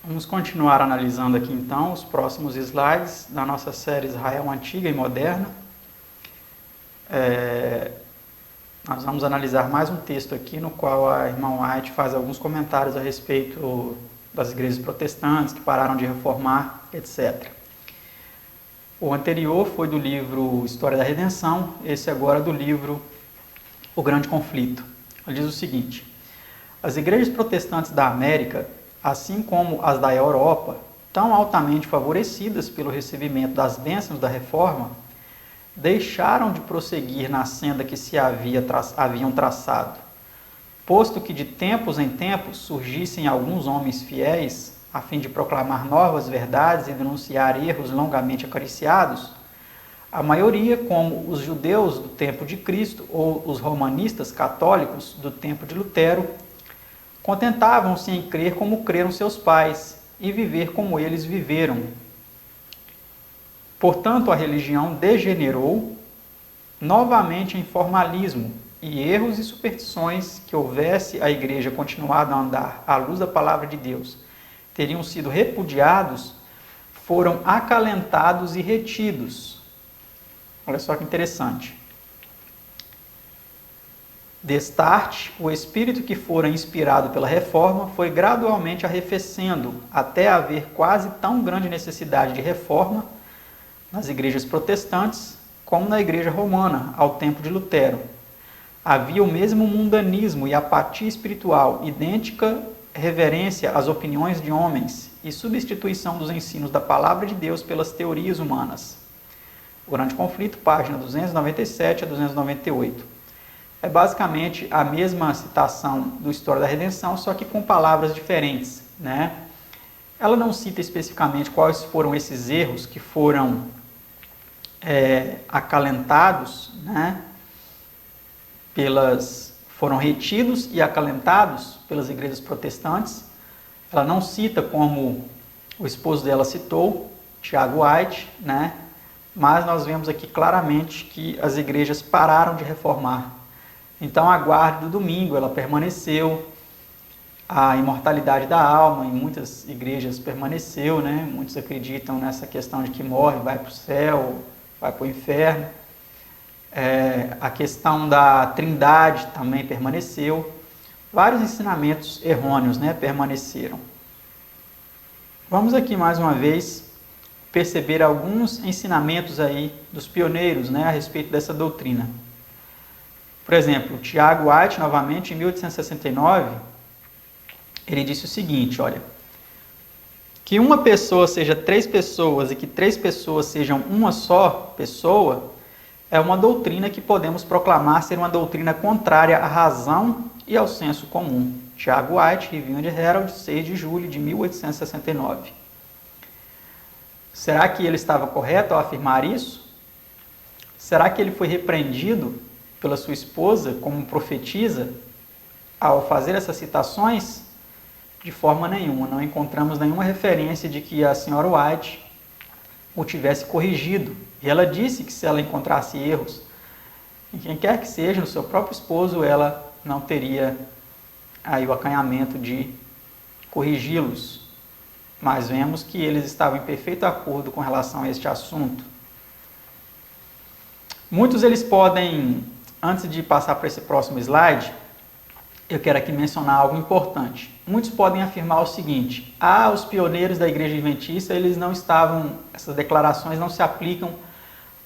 Vamos continuar analisando aqui então os próximos slides da nossa série Israel Antiga e Moderna. Nós vamos analisar mais um texto aqui no qual a irmã White faz alguns comentários a respeito das igrejas protestantes que pararam de reformar, etc. O anterior foi do livro História da Redenção, esse agora do livro O Grande Conflito. Ele diz o seguinte: as igrejas protestantes da América, assim como as da Europa, tão altamente favorecidas pelo recebimento das bênçãos da Reforma, deixaram de prosseguir na senda que se haviam traçado, posto que de tempos em tempos surgissem alguns homens fiéis, a fim de proclamar novas verdades e denunciar erros longamente acariciados. A maioria, como os judeus do tempo de Cristo ou os romanistas católicos do tempo de Lutero, contentavam-se em crer como creram seus pais e viver como eles viveram. Portanto, a religião degenerou novamente em formalismo, e erros e superstições que houvesse a igreja continuado a andar à luz da palavra de Deus teriam sido repudiados, foram acalentados e retidos. Olha só que interessante. Destarte, o espírito que fora inspirado pela reforma foi gradualmente arrefecendo, até haver quase tão grande necessidade de reforma nas igrejas protestantes como na igreja romana, ao tempo de Lutero. Havia o mesmo mundanismo e apatia espiritual, idêntica reverência às opiniões de homens e substituição dos ensinos da palavra de Deus pelas teorias humanas. O Grande Conflito, página 297 a 298. É basicamente a mesma citação do História da Redenção, só que com palavras diferentes, né? Ela não cita especificamente quais foram esses erros que foram acalentados, né? Foram retidos e acalentados pelas igrejas protestantes. Ela não cita como o esposo dela citou, Tiago White, né? Mas nós vemos aqui claramente que as igrejas pararam de reformar. Então, a guarda do domingo, ela permaneceu, a imortalidade da alma em muitas igrejas permaneceu, né? Muitos acreditam nessa questão de que morre, vai para o céu, vai para o inferno. A questão da trindade também permaneceu. Vários ensinamentos errôneos, né, permaneceram. Vamos aqui mais uma vez perceber alguns ensinamentos aí dos pioneiros, né, a respeito dessa doutrina. Por exemplo, Tiago White, novamente, em 1869, ele disse o seguinte, olha: que uma pessoa seja 3 pessoas e que 3 pessoas sejam uma só pessoa é uma doutrina que podemos proclamar ser uma doutrina contrária à razão e ao senso comum. Tiago White, Review and Herald, 6 de julho de 1869. Será que ele estava correto ao afirmar isso? Será que ele foi repreendido pela sua esposa como profetisa ao fazer essas citações? De forma nenhuma, não encontramos nenhuma referência de que a senhora White o tivesse corrigido. E ela disse que se ela encontrasse erros em quem quer que seja, no seu próprio esposo, ela não teria aí o acanhamento de corrigi-los. Mas vemos que eles estavam em perfeito acordo com relação a este assunto. Muitos eles podem, antes de passar para esse próximo slide, eu quero aqui mencionar algo importante. Muitos podem afirmar o seguinte: os pioneiros da Igreja Adventista, eles não estavam, essas declarações não se aplicam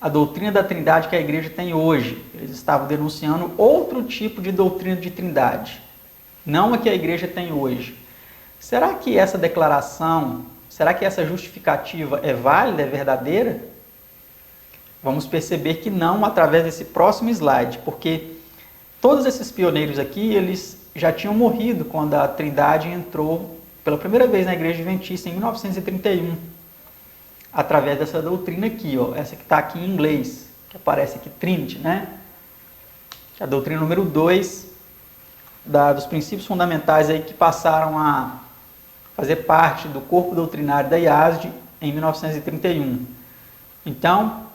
à doutrina da Trindade que a Igreja tem hoje. Eles estavam denunciando outro tipo de doutrina de Trindade, não a que a Igreja tem hoje. Será que essa declaração, será que essa justificativa é válida, é verdadeira? Vamos perceber que não através desse próximo slide, porque todos esses pioneiros aqui, eles já tinham morrido quando a Trindade entrou pela primeira vez na Igreja Adventista em 1931, através dessa doutrina aqui, ó, essa que está aqui em inglês, que aparece aqui, Trinity, né? A doutrina número 2 dos princípios fundamentais aí que passaram a fazer parte do corpo doutrinário da IASD em 1931. Então,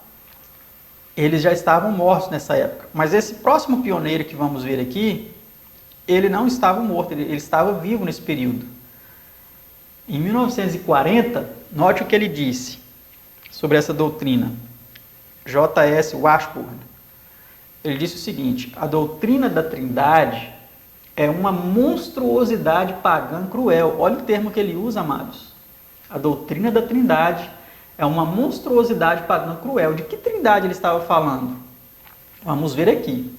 eles já estavam mortos nessa época. Mas esse próximo pioneiro que vamos ver aqui, ele não estava morto, ele estava vivo nesse período. Em 1940, note o que ele disse sobre essa doutrina. J.S. Washburn. Ele disse o seguinte: a doutrina da Trindade é uma monstruosidade pagã cruel. Olha o termo que ele usa, amados. A doutrina da Trindade é uma monstruosidade pagã cruel. De que Trindade ele estava falando? Vamos ver aqui.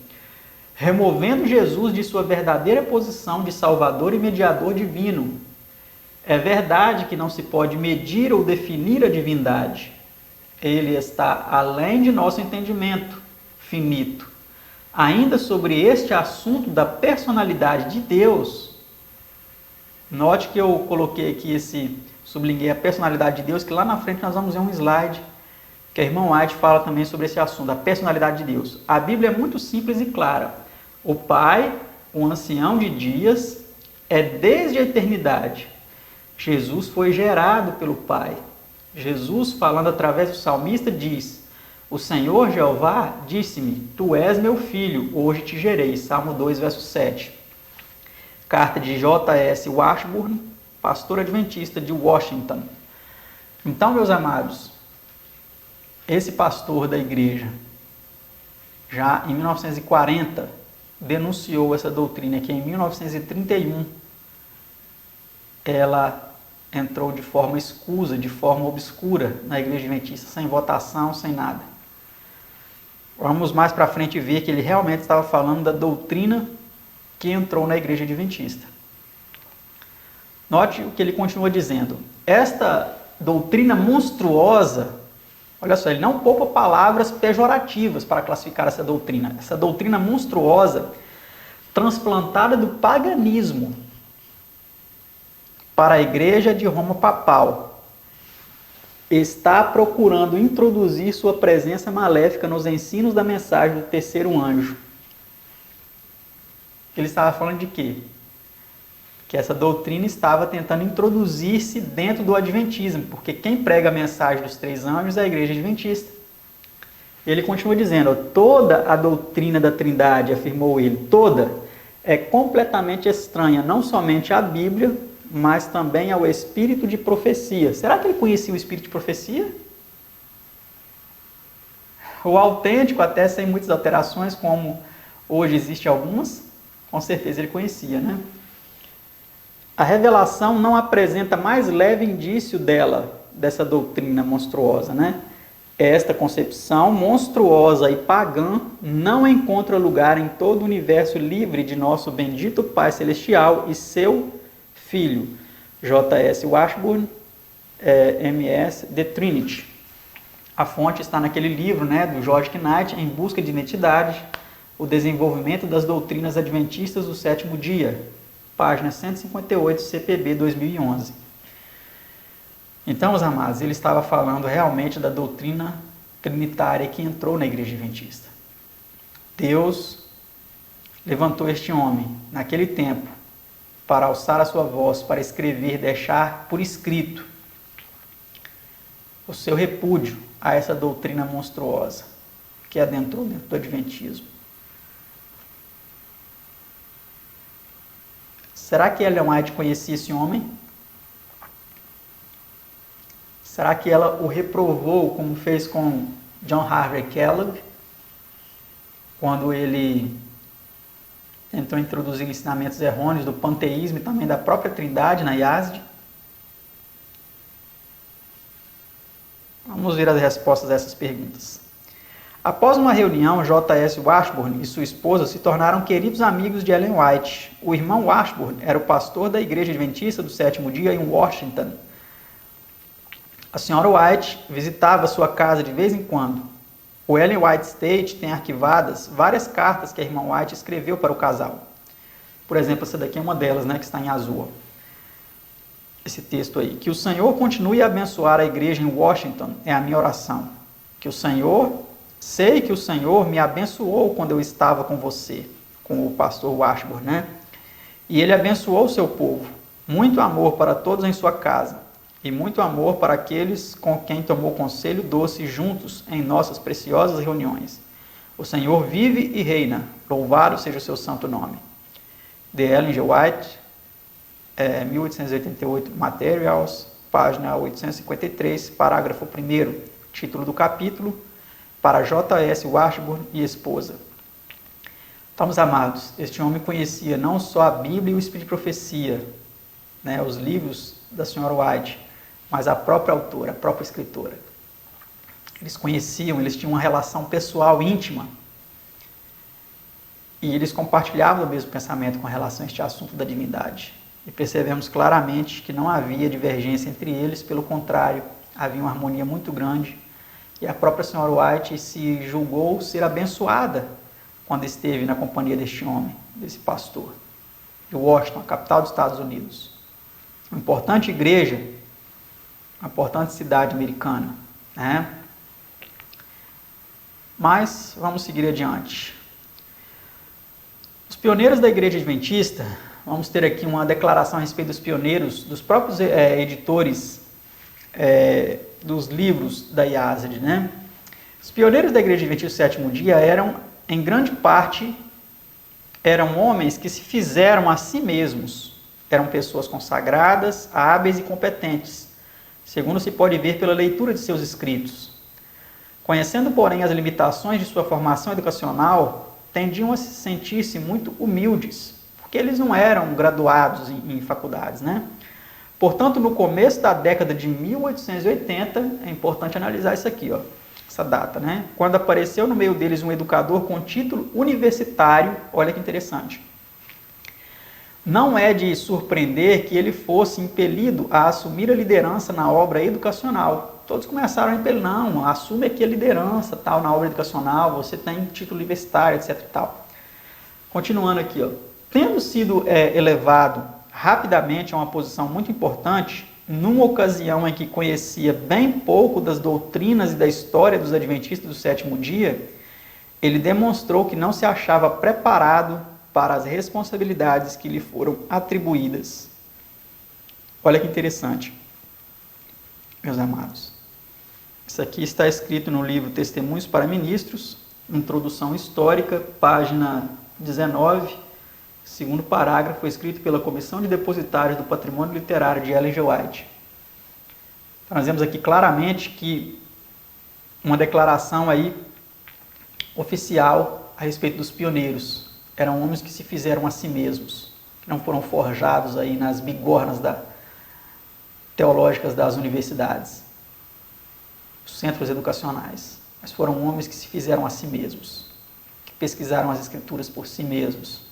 Removendo Jesus de sua verdadeira posição de Salvador e Mediador divino. É verdade que não se pode medir ou definir a divindade. Ele está além de nosso entendimento finito. Ainda sobre este assunto da personalidade de Deus, note que eu coloquei aqui sublinhei a personalidade de Deus, que lá na frente nós vamos ver um slide que a irmã White fala também sobre esse assunto, a personalidade de Deus. A Bíblia é muito simples e clara. O Pai, o ancião de dias, é desde a eternidade. Jesus foi gerado pelo Pai. Jesus, falando através do salmista, diz: o Senhor Jeová disse-me, tu és meu filho, hoje te gerei. Salmo 2, verso 7. Carta de J.S. Washburn, pastor adventista de Washington. Então, meus amados, esse pastor da igreja, já em 1940, denunciou essa doutrina, que em 1931 ela entrou de forma escusa, de forma obscura na igreja adventista, sem votação, sem nada. Vamos mais para frente ver que ele realmente estava falando da doutrina que entrou na igreja adventista. Note o que ele continua dizendo. Esta doutrina monstruosa, olha só, ele não poupa palavras pejorativas para classificar essa doutrina. Essa doutrina monstruosa, transplantada do paganismo para a igreja de Roma papal, está procurando introduzir sua presença maléfica nos ensinos da mensagem do terceiro anjo. Ele estava falando de quê? Que essa doutrina estava tentando introduzir-se dentro do adventismo, porque quem prega a mensagem dos três anjos é a igreja adventista. Ele continua dizendo: toda a doutrina da Trindade, afirmou ele, toda, é completamente estranha, não somente à Bíblia, mas também ao espírito de profecia. Será que ele conhecia o espírito de profecia? O autêntico, até sem muitas alterações, como hoje existem algumas, com certeza ele conhecia, né? A revelação não apresenta mais leve indício dessa doutrina monstruosa, né? Esta concepção monstruosa e pagã não encontra lugar em todo o universo livre de nosso bendito Pai Celestial e seu Filho. J.S. Washburn, M.S. The Trinity. A fonte está naquele livro, né, do George Knight, Em Busca de Identidade, o desenvolvimento das doutrinas adventistas do sétimo dia, página 158, CPB 2011. Então, meus amados, ele estava falando realmente da doutrina trinitária que entrou na igreja adventista. Deus levantou este homem, naquele tempo, para alçar a sua voz, para escrever, deixar por escrito o seu repúdio a essa doutrina monstruosa que adentrou dentro do adventismo. Será que Ellen White conhecia esse homem? Será que ela o reprovou, como fez com John Harvey Kellogg, quando ele tentou introduzir ensinamentos errôneos do panteísmo e também da própria Trindade na IASD? Vamos ver as respostas a essas perguntas. Após uma reunião, J.S. Washburn e sua esposa se tornaram queridos amigos de Ellen White. O irmão Washburn era o pastor da Igreja Adventista do Sétimo Dia em Washington. A senhora White visitava sua casa de vez em quando. O Ellen White State tem arquivadas várias cartas que a irmã White escreveu para o casal. Por exemplo, essa daqui é uma delas, né, que está em azul. Esse texto aí. Que o Senhor continue a abençoar a igreja em Washington é a minha oração. Sei que o Senhor me abençoou quando eu estava com você, com o pastor Washburn, né? E ele abençoou o seu povo. Muito amor para todos em sua casa. E muito amor para aqueles com quem tomou conselho doce juntos em nossas preciosas reuniões. O Senhor vive e reina. Louvado seja o seu santo nome. The Ellen G. White, 1888, Materials, página 853, parágrafo 1º, título do capítulo, para J.S. Washburn e esposa. Então, meus amados, este homem conhecia não só a Bíblia e o Espírito de Profecia, né, os livros da senhora White, mas a própria autora, a própria escritora. Eles conheciam, eles tinham uma relação pessoal íntima e eles compartilhavam o mesmo pensamento com relação a este assunto da divindade. E percebemos claramente que não havia divergência entre eles, pelo contrário, havia uma harmonia muito grande e a própria senhora White se julgou ser abençoada quando esteve na companhia deste homem, desse pastor, de Washington, a capital dos Estados Unidos. Uma importante igreja, uma importante cidade americana, né? Mas vamos seguir adiante. Os pioneiros da Igreja Adventista, vamos ter aqui uma declaração a respeito dos pioneiros, dos próprios editores dos livros da IASD, né? Os pioneiros da Igreja Adventista do Sétimo Dia eram, em grande parte, eram homens que se fizeram a si mesmos. Eram pessoas consagradas, hábeis e competentes, segundo se pode ver pela leitura de seus escritos. Conhecendo, porém, as limitações de sua formação educacional, tendiam a se sentir-se muito humildes, porque eles não eram graduados em faculdades, né? Portanto, no começo da década de 1880, é importante analisar isso aqui, ó, essa data, né? Quando apareceu no meio deles um educador com título universitário, olha que interessante. Não é de surpreender que ele fosse impelido a assumir a liderança na obra educacional. Todos começaram a impelir, não, assume aqui a liderança, tal, na obra educacional, você tem título universitário, etc e tal. Continuando aqui, ó. Tendo sido elevado rapidamente a uma posição muito importante, numa ocasião em que conhecia bem pouco das doutrinas e da história dos adventistas do sétimo dia, ele demonstrou que não se achava preparado para as responsabilidades que lhe foram atribuídas. Olha que interessante, meus amados. Isso aqui está escrito no livro Testemunhos para Ministros, introdução histórica, página 19, segundo parágrafo, escrito pela Comissão de Depositários do Patrimônio Literário de Ellen G. White. Então, nós vemos aqui claramente que uma declaração aí oficial a respeito dos pioneiros. Eram homens que se fizeram a si mesmos, que não foram forjados aí nas bigornas teológicas das universidades, dos centros educacionais, mas foram homens que se fizeram a si mesmos, que pesquisaram as escrituras por si mesmos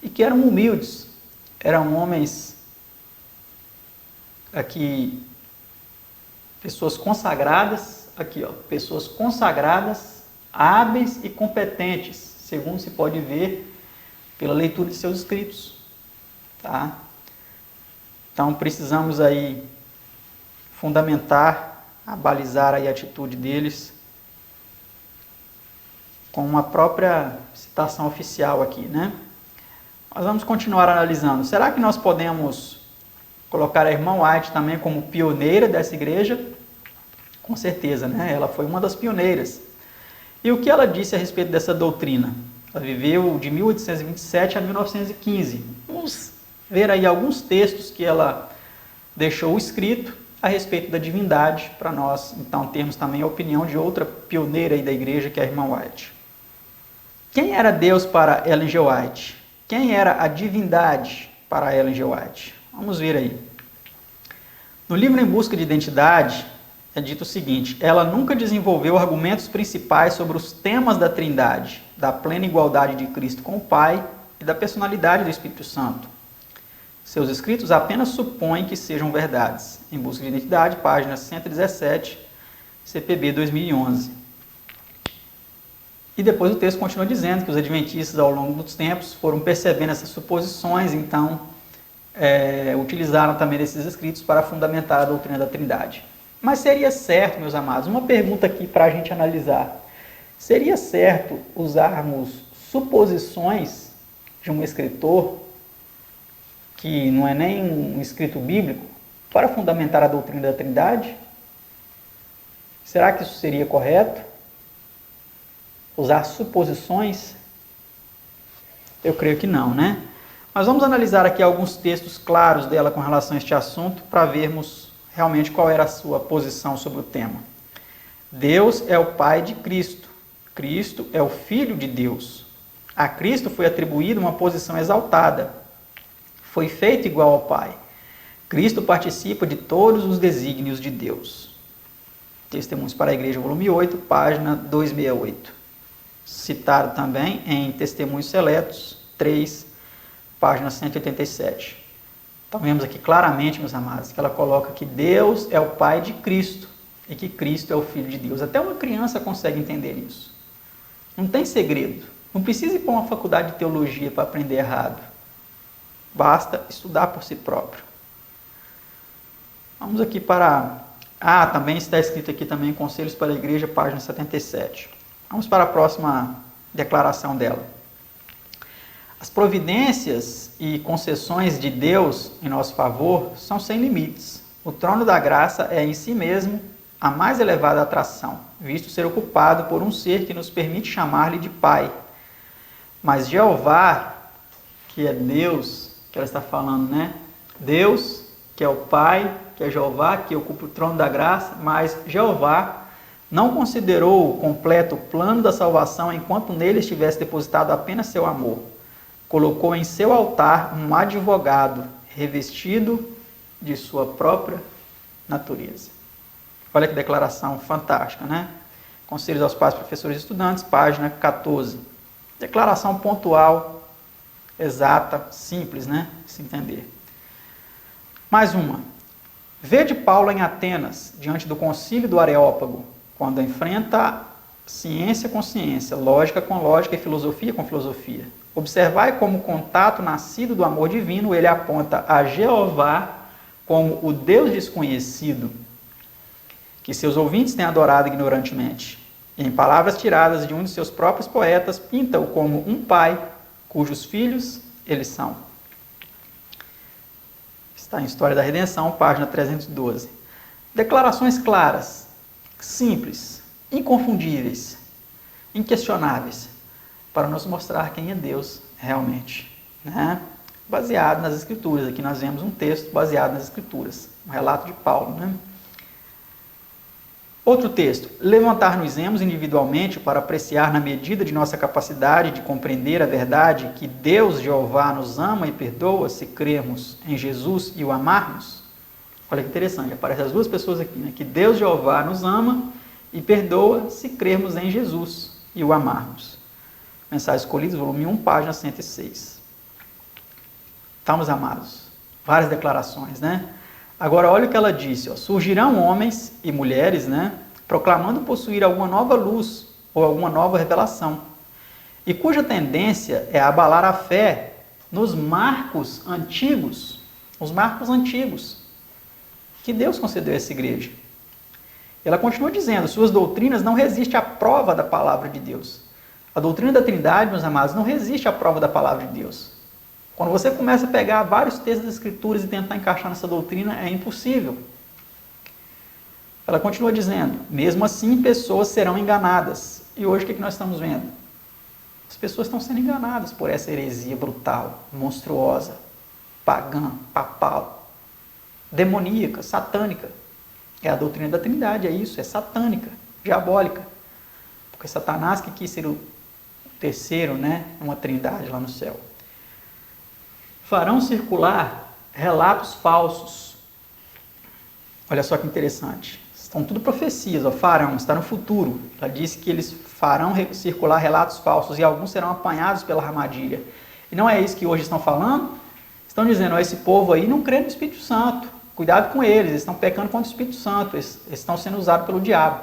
e que eram humildes, eram homens aqui, pessoas consagradas, aqui ó, pessoas consagradas, hábeis e competentes, segundo se pode ver pela leitura de seus escritos, tá? Então precisamos aí fundamentar, abalizar aí a atitude deles com uma própria citação oficial aqui, né? Nós vamos continuar analisando. Será que nós podemos colocar a irmã White também como pioneira dessa igreja? Com certeza, né? Ela foi uma das pioneiras. E o que ela disse a respeito dessa doutrina? Ela viveu de 1827 a 1915. Vamos ver aí alguns textos que ela deixou escrito a respeito da divindade, para nós, então, termos também a opinião de outra pioneira aí da igreja, que é a irmã White. Quem era Deus para Ellen G. White? Quem era a divindade para Ellen G. White? Vamos ver aí. No livro Em Busca de Identidade, é dito o seguinte: ela nunca desenvolveu argumentos principais sobre os temas da Trindade, da plena igualdade de Cristo com o Pai e da personalidade do Espírito Santo. Seus escritos apenas supõem que sejam verdades. Em Busca de Identidade, página 117, CPB 2011. E depois o texto continua dizendo que os adventistas, ao longo dos tempos, foram percebendo essas suposições, então utilizaram também esses escritos para fundamentar a doutrina da Trindade. Mas seria certo, meus amados, uma pergunta aqui para a gente analisar. Seria certo usarmos suposições de um escritor, que não é nem um escrito bíblico, para fundamentar a doutrina da Trindade? Será que isso seria correto? Usar suposições? Eu creio que não, né? Mas vamos analisar aqui alguns textos claros dela com relação a este assunto, para vermos realmente qual era a sua posição sobre o tema. Deus é o Pai de Cristo. Cristo é o Filho de Deus. A Cristo foi atribuída uma posição exaltada. Foi feito igual ao Pai. Cristo participa de todos os desígnios de Deus. Testemunhos para a Igreja, volume 8, página 268. Citado também em Testemunhos Seletos, 3, página 187. Então vemos aqui claramente, meus amados, que ela coloca que Deus é o Pai de Cristo e que Cristo é o Filho de Deus. Até uma criança consegue entender isso. Não tem segredo. Não precisa ir para uma faculdade de teologia para aprender errado. Basta estudar por si próprio. Vamos aqui para... também está escrito aqui também Conselhos para a Igreja, página 77. Vamos para a próxima declaração dela. As providências e concessões de Deus em nosso favor são sem limites. O trono da graça é em si mesmo a mais elevada atração, visto ser ocupado por um ser que nos permite chamar-lhe de Pai. Mas Jeová, que é Deus, que ela está falando, né? Deus, que é o Pai, que é Jeová, que ocupa o trono da graça, mas Jeová não considerou completo o plano da salvação enquanto nele estivesse depositado apenas seu amor. Colocou em seu altar um advogado revestido de sua própria natureza. Olha que declaração fantástica, né? Conselhos aos pais, professores e estudantes, página 14. Declaração pontual, exata, simples, né? De se entender. Mais uma. Vede Paulo em Atenas, diante do concílio do Areópago, quando enfrenta ciência com ciência, lógica com lógica e filosofia com filosofia. Observai como o contato nascido do amor divino, ele aponta a Jeová como o Deus desconhecido, que seus ouvintes têm adorado ignorantemente. E em palavras tiradas de um de seus próprios poetas, pinta-o como um pai, cujos filhos eles são. Está em História da Redenção, página 312. Declarações claras, simples, inconfundíveis, inquestionáveis, para nos mostrar quem é Deus realmente, né? Baseado nas Escrituras. Aqui nós vemos um texto baseado nas Escrituras, um relato de Paulo, né? Outro texto. Levantar-nos-emos individualmente para apreciar na medida de nossa capacidade de compreender a verdade que Deus, Jeová, nos ama e perdoa se crermos em Jesus e o amarmos. Olha que interessante, aparecem as duas pessoas aqui, né? Que Deus, Jeová, nos ama e perdoa se crermos em Jesus e o amarmos. Mensagens Escolhidas, volume 1, página 106. Estamos amados. Várias declarações, né? Agora, olha o que ela disse. Ó. Surgirão homens e mulheres, né? Proclamando possuir alguma nova luz ou alguma nova revelação. E cuja tendência é abalar a fé nos marcos antigos. Os marcos antigos que Deus concedeu a essa igreja. Ela continua dizendo, suas doutrinas não resistem à prova da palavra de Deus. A doutrina da Trindade, meus amados, não resiste à prova da palavra de Deus. Quando você começa a pegar vários textos das Escrituras e tentar encaixar nessa doutrina, é impossível. Ela continua dizendo, mesmo assim, pessoas serão enganadas. E hoje o que nós estamos vendo? As pessoas estão sendo enganadas por essa heresia brutal, monstruosa, pagã, papal, demoníaca, satânica. É a doutrina da Trindade, é isso, é satânica, diabólica. Porque Satanás que quis ser o terceiro, né, uma trindade lá no céu. Farão circular relatos falsos. Olha só que interessante. Estão tudo profecias, ó, farão, está no futuro. Ela disse que eles farão circular relatos falsos e alguns serão apanhados pela armadilha. E não é isso que hoje estão falando? Estão dizendo, ó, esse povo aí não crê no Espírito Santo. Cuidado com eles estão pecando contra o Espírito Santo, eles estão sendo usados pelo diabo.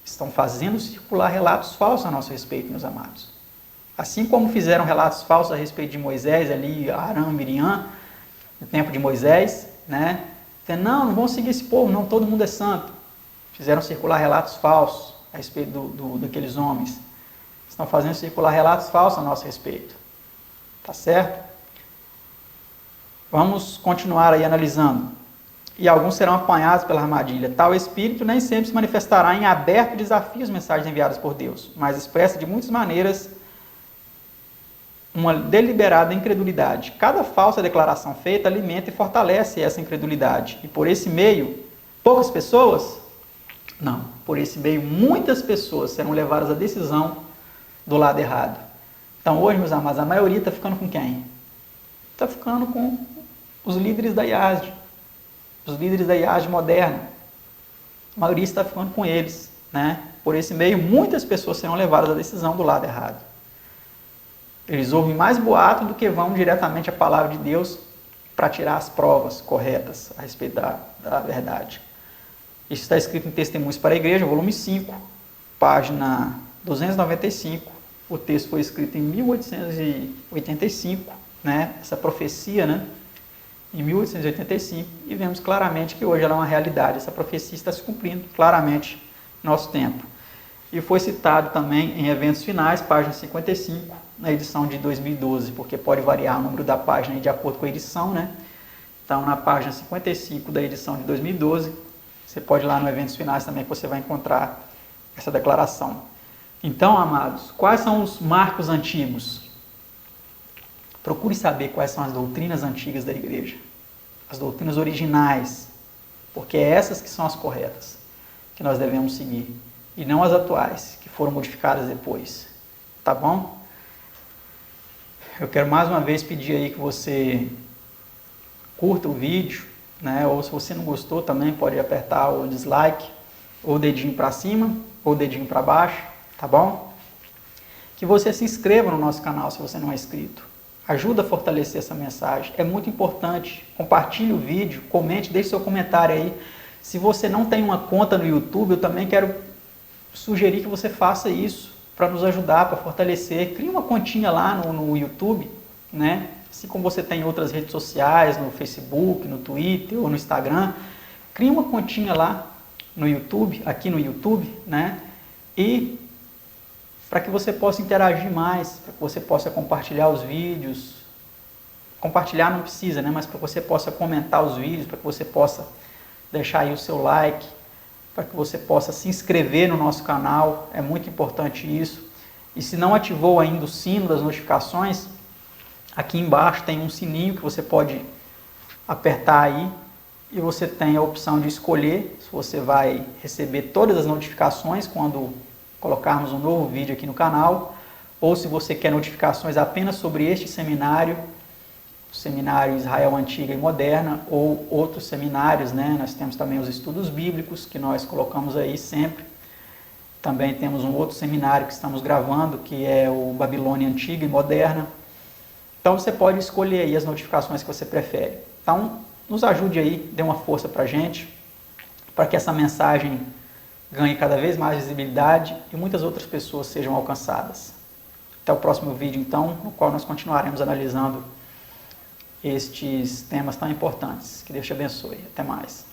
Estão fazendo circular relatos falsos a nosso respeito, meus amados. Assim como fizeram relatos falsos a respeito de Moisés, ali, Arão e Miriam, no tempo de Moisés, né? Dizendo, não vão seguir esse povo, não, todo mundo é santo. Fizeram circular relatos falsos a respeito daqueles homens. Estão fazendo circular relatos falsos a nosso respeito. Tá certo? Vamos continuar aí analisando. E alguns serão apanhados pela armadilha. Tal espírito nem sempre se manifestará em aberto desafio às mensagens enviadas por Deus, mas expressa de muitas maneiras uma deliberada incredulidade. Cada falsa declaração feita alimenta e fortalece essa incredulidade. E por esse meio, poucas pessoas? Não. Por esse meio, muitas pessoas serão levadas à decisão do lado errado. Então hoje, meus amados, a maioria está ficando com quem? Está ficando com os líderes da IASD. Os líderes da IASD moderna. A maioria está ficando com eles, né? Por esse meio, muitas pessoas serão levadas à decisão do lado errado. Eles ouvem mais boato do que vão diretamente à palavra de Deus para tirar as provas corretas a respeito da verdade. Isso está escrito em Testemunhos para a Igreja, volume 5, página 295. O texto foi escrito em 1885, né? Essa profecia, né? Em 1885, e vemos claramente que hoje ela é uma realidade. Essa profecia está se cumprindo claramente no nosso tempo. E foi citado também em Eventos Finais, página 55, na edição de 2012, porque pode variar o número da página de acordo com a edição, né? Então, na página 55 da edição de 2012, você pode ir lá no Eventos Finais também, que você vai encontrar essa declaração. Então, amados, quais são os marcos antigos? Procure saber quais são as doutrinas antigas da igreja, as doutrinas originais, porque é essas que são as corretas, que nós devemos seguir, e não as atuais, que foram modificadas depois. Tá bom? Eu quero mais uma vez pedir aí que você curta o vídeo, né? Ou se você não gostou também pode apertar o dislike, ou o dedinho para cima, ou o dedinho para baixo, tá bom? Que você se inscreva no nosso canal se você não é inscrito. Ajuda a fortalecer essa mensagem, é muito importante. Compartilhe o vídeo, comente, deixe seu comentário aí. Se você não tem uma conta no YouTube, eu também quero sugerir que você faça isso para nos ajudar, para fortalecer. Crie uma continha lá no YouTube, né? Assim como você tem em outras redes sociais, no Facebook, no Twitter ou no Instagram. Crie uma continha lá no YouTube, aqui no YouTube, né? E para que você possa interagir mais, para que você possa compartilhar os vídeos. Compartilhar não precisa, né? Mas para que você possa comentar os vídeos, para que você possa deixar aí o seu like, para que você possa se inscrever no nosso canal, é muito importante isso. E se não ativou ainda o sino das notificações, aqui embaixo tem um sininho que você pode apertar aí e você tem a opção de escolher se você vai receber todas as notificações quando colocarmos um novo vídeo aqui no canal, ou se você quer notificações apenas sobre este seminário, o Seminário Israel Antiga e Moderna, ou outros seminários, né? Nós temos também os estudos bíblicos, que nós colocamos aí sempre. Também temos um outro seminário que estamos gravando, que é o Babilônia Antiga e Moderna. Então você pode escolher aí as notificações que você prefere. Então, nos ajude aí, dê uma força para a gente, para que essa mensagem ganhe cada vez mais visibilidade e muitas outras pessoas sejam alcançadas. Até o próximo vídeo, então, no qual nós continuaremos analisando estes temas tão importantes. Que Deus te abençoe. Até mais.